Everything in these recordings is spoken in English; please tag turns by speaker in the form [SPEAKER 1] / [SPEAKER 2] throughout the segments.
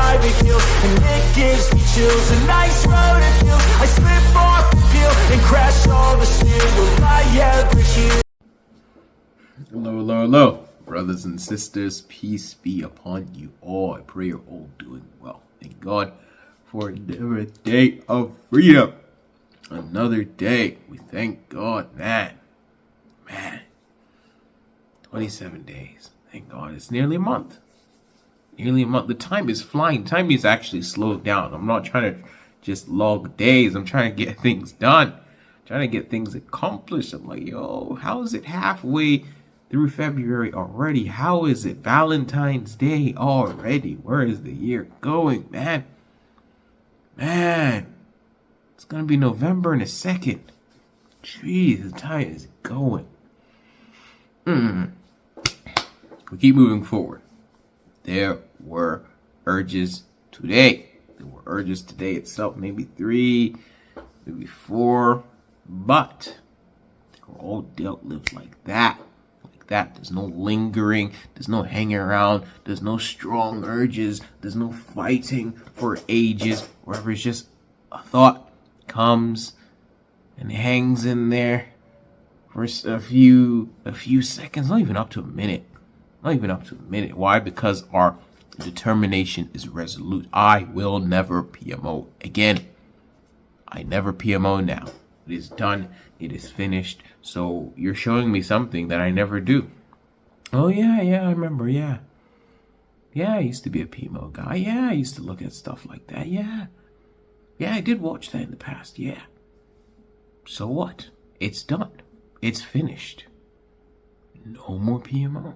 [SPEAKER 1] private hill, and it gives me chills. A nice road to feel. I slip off the peel and crash all the steel. Will I ever heal?
[SPEAKER 2] Hello, hello, hello, brothers and sisters. Peace be upon you all. I pray you're all doing well. Thank God for another day of freedom. Another day. We thank God, man. 27 days. Thank God. It's nearly a month. Nearly a month. The time is flying. Time is actually slowed down. I'm not trying to just log days. I'm trying to get things done. Trying to get things accomplished. I'm like, yo, how is it halfway through February already? How is it Valentine's Day already? Where is the year going, man? Man, it's gonna be November in a second. Jeez, the time is going. We keep moving forward. There were urges today. There were urges today itself, maybe 3, maybe 4, but they were all dealt with like that. There's no lingering, there's no hanging around, there's no strong urges, there's no fighting for ages, wherever it's just a thought comes and hangs in there for a few seconds, not even up to a minute. Why? Because our determination is resolute. I will never PMO again. I never PMO now. It is done. It is finished. So you're showing me something that I never do. Oh, yeah, I remember, yeah. Yeah, I used to be a PMO guy. Yeah, I used to look at stuff like that. Yeah, I did watch that in the past. Yeah. So what? It's done. It's finished. No more PMO.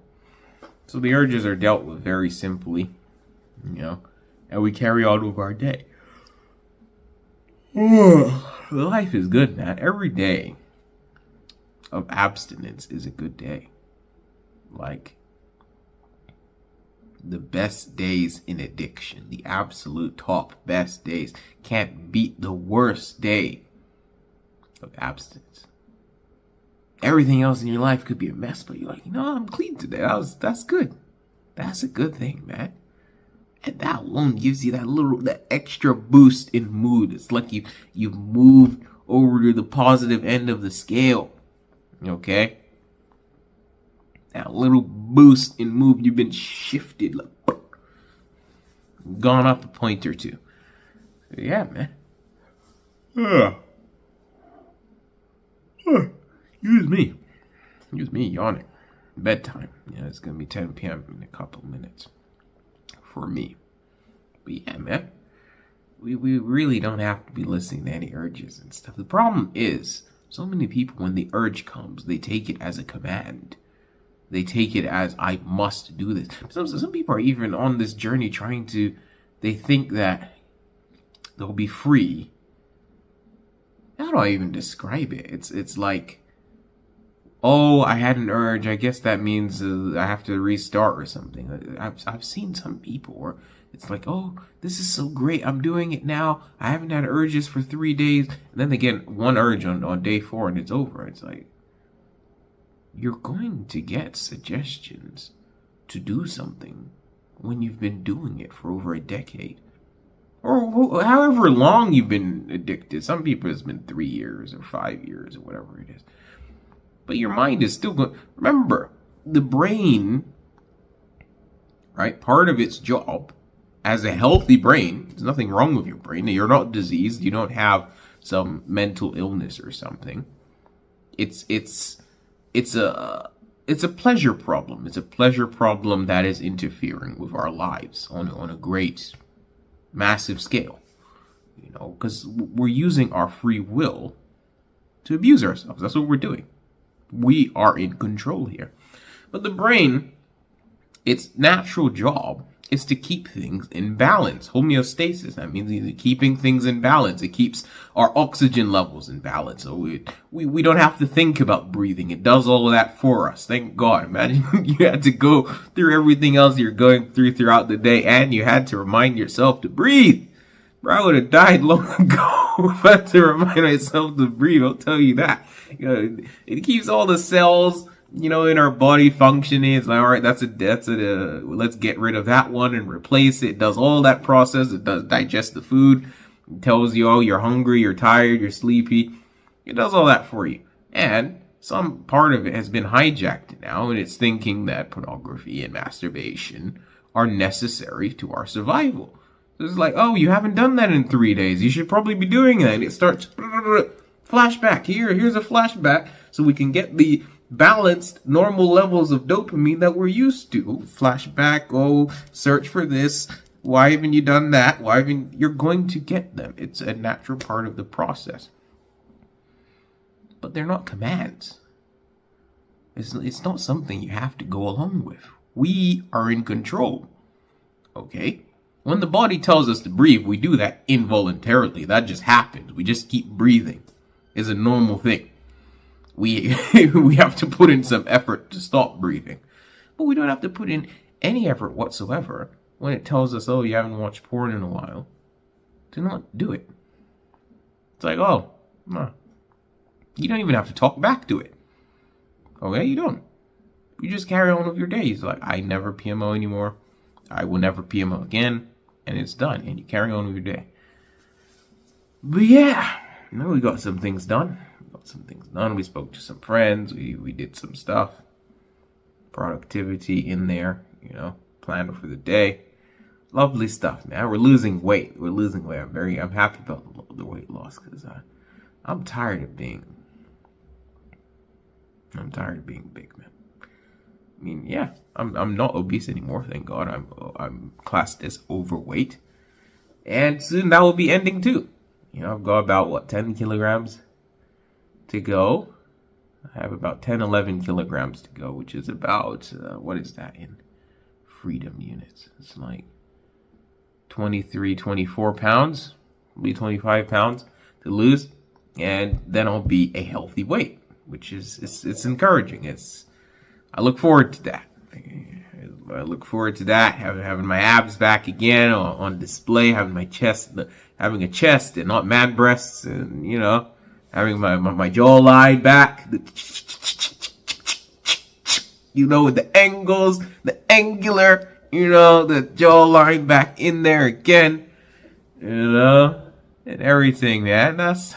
[SPEAKER 2] So the urges are dealt with very simply, and we carry on with our day. Life is good, man. Every day of abstinence is a good day. Like the best days in addiction, the absolute top best days can't beat the worst day of abstinence. Everything else in your life could be a mess, but you're like, I'm clean today. That's good. That's a good thing, man. And that alone gives you that extra boost in mood. It's like you've moved over to the positive end of the scale. Okay? That little boost in mood, you've been shifted, like gone up a point or two. So yeah, man. Excuse me yawning. Bedtime. Yeah, it's gonna be 10 p.m. in a couple minutes for me. But yeah, man, we really don't have to be listening to any urges and stuff. The problem is, so many people, when the urge comes, they take it as a command. They take it as, I must do this. Some people are even on this journey they think that they'll be free. How do I even describe it? It's like, oh, I had an urge. I guess that means I have to restart or something. I've seen some people where it's like, oh, this is so great. I'm doing it now. I haven't had urges for 3 days. And then they get one urge on day 4 and it's over. It's like, you're going to get suggestions to do something when you've been doing it for over a decade. Or however long you've been addicted. Some people it's been 3 years or 5 years or whatever it is. But your mind is still going. Remember, the brain, right? Part of its job as a healthy brain, there's nothing wrong with your brain. You're not diseased. You don't have some mental illness or something. It's a pleasure problem. It's a pleasure problem that is interfering with our lives on a great, massive scale. Because we're using our free will to abuse ourselves. That's what we're doing. We are in control here. But the brain, its natural job is to keep things in balance. Homeostasis, that means keeping things in balance. It keeps our oxygen levels in balance. So we don't have to think about breathing. It does all of that for us. Thank God. Imagine you had to go through everything else you're going through throughout the day and you had to remind yourself to breathe. Bro, I would have died long ago if I had to remind myself to breathe. I'll tell you that. It keeps all the cells you know, in our body functioning. It's like, all right, that's a let's get rid of that one and replace it. It does all that process. It does digest the food. It tells you, oh, you're hungry, you're tired, you're sleepy. It does all that for you. And some part of it has been hijacked now, and it's thinking that pornography and masturbation are necessary to our survival. So it's like, oh, you haven't done that in 3 days. You should probably be doing that. And it starts flashback. Here's a flashback, so we can get the balanced, normal levels of dopamine that we're used to. Flashback, oh, search for this. Why haven't you done that? You're going to get them. It's a natural part of the process. But they're not commands. It's not something you have to go along with. We are in control. Okay? When the body tells us to breathe, we do that involuntarily. That just happens. We just keep breathing. It's a normal thing. We we have to put in some effort to stop breathing. But we don't have to put in any effort whatsoever when it tells us, oh, you haven't watched porn in a while, to not do it. It's like, oh, no. You don't even have to talk back to it. Okay, you don't. You just carry on with your days. Like, I never PMO anymore. I will never PMO again. And it's done. And you carry on with your day. But yeah, now we got some things done. We spoke to some friends. We did some stuff. Productivity in there, you know, planned for the day. Lovely stuff, man. We're losing weight. I'm happy about the weight loss because I'm tired of being big, man. I mean, yeah, I'm not obese anymore, thank God. I'm classed as overweight, and soon that will be ending too. You know, I've got about 10 kilograms to go. I have about 11 kilograms to go, which is about what is that in freedom units? It's like 23, 24 pounds, maybe 25 pounds to lose, and then I'll be a healthy weight, which is it's encouraging. I look forward to that. Having my abs back again on display, having a chest and not man breasts, and you know, having my jawline back, you know, with the angles, the angular, you know, the jawline back in there again, you know, and everything, man. That's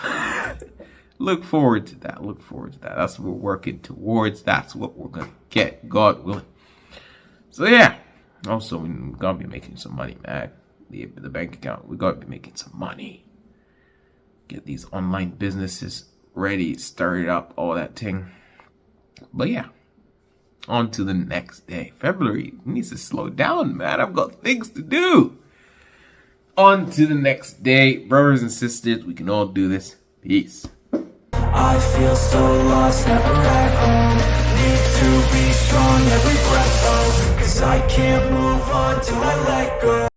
[SPEAKER 2] look forward to that. That's what we're working towards. That's what we're gonna get, God willing. So yeah. Also, we're gonna be making some money, man. The bank account, we gotta be making some money. Get these online businesses ready, started up, all that thing. But yeah, on to the next day. February needs to slow down, man. I've got things to do. On to the next day, brothers and sisters. We can all do this. Peace.
[SPEAKER 1] I feel so lost, never at home. Need to be strong, every breath, oh, 'cause I can't move on till I let go.